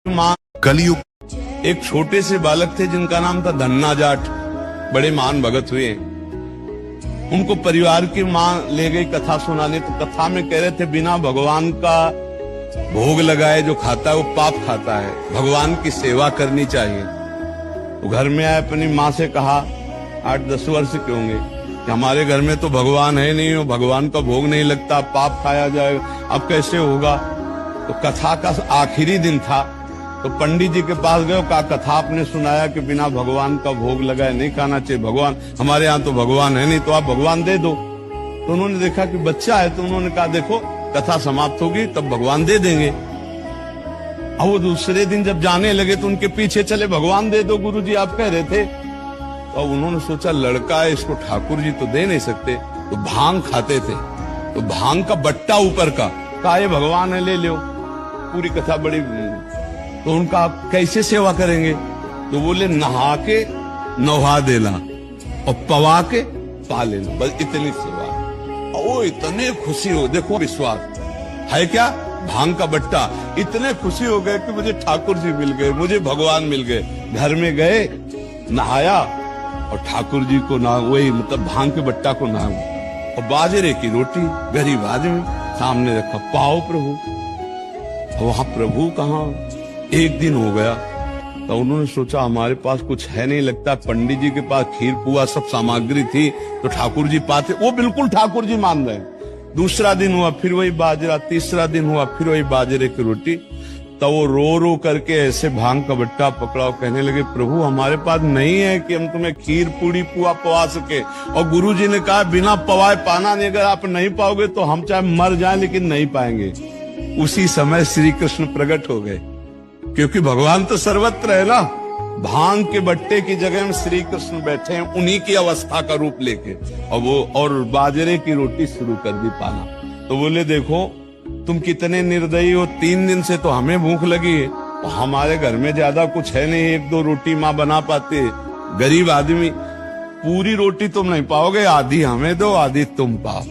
माँ कलयुग एक छोटे से बालक थे जिनका नाम था धन्ना जाट। बड़े महान भगत हुए। उनको परिवार की माँ ले गई कथा सुनाने, तो कथा में कह रहे थे बिना भगवान का भोग लगाए जो खाता है वो पाप खाता है, भगवान की सेवा करनी चाहिए। तो घर में आए, अपनी माँ से कहा, 8-10 वर्ष के होंगे, कि हमारे घर में तो भगवान है नहीं, भगवान का भोग नहीं लगता, पाप खाया जाएगा, अब कैसे होगा। तो कथा का आखिरी दिन था, तो पंडित जी के पास गए, कहा कथा आपने सुनाया कि बिना भगवान का भोग लगाए नहीं खाना चाहिए, भगवान हमारे यहाँ तो भगवान है नहीं, तो आप भगवान दे दो। तो उन्होंने देखा कि बच्चा है, तो उन्होंने कहा देखो कथा समाप्त होगी तब भगवान दे देंगे। अब वो दूसरे दिन जब जाने लगे तो उनके पीछे चले, भगवान दे दो गुरुजी आप कह रहे थे। तो उन्होंने सोचा लड़का है, इसको ठाकुर जी तो दे नहीं सकते, तो भांग खाते थे, तो भांग का बट्टा ऊपर का, कहा ये भगवान है ले लो। पूरी कथा बड़ी, तो उनका कैसे सेवा करेंगे, तो बोले नहा के नहा देना और पवा के पा लेना, बस इतनी सेवा। ओ इतने खुशी हो, देखो विश्वास है क्या, भांग का बट्टा, इतने खुशी हो गए कि मुझे ठाकुर जी मिल गए, मुझे भगवान मिल गए। घर में गए, नहाया और ठाकुर जी को ना, वही मतलब भांग के बट्टा को ना, और बाजरे की रोटी गरीब आदमी सामने रखा, पाओ प्रभु। वहां प्रभु कहाँ। एक दिन हो गया तो उन्होंने सोचा हमारे पास कुछ है नहीं, लगता पंडित जी के पास खीर पुआ सब सामग्री थी तो ठाकुर जी पाते, वो बिल्कुल ठाकुर जी मान रहे हैं। दूसरा दिन हुआ फिर वही बाजरा, तीसरा दिन हुआ फिर वही बाजरे की रोटी। तो वो रो रो करके ऐसे भांग का बट्टा पकड़ा, कहने लगे प्रभु हमारे पास नहीं है कि हम तुम्हें खीर पूड़ी पुआ पवा सके, और गुरु जी ने कहा बिना पवाए पाना नहीं, अगर आप नहीं पाओगे तो हम चाहे मर जाएं लेकिन नहीं पाएंगे। उसी समय श्री कृष्ण प्रकट हो गए, क्योंकि भगवान तो सर्वत्र है ना। भांग के बट्टे की जगह में श्री कृष्ण बैठे हैं, उन्हीं की अवस्था का रूप लेके, और वो और बाजरे की रोटी शुरू कर दी पाना। तो बोले देखो तुम कितने निर्दयी हो, 3 दिन से तो हमें भूख लगी है, हमारे घर में ज्यादा कुछ है नहीं, 1-2 रोटी माँ बना पाते, गरीब आदमी, पूरी रोटी तुम नहीं पाओगे, आधी हमें दो आधी तुम पाओ।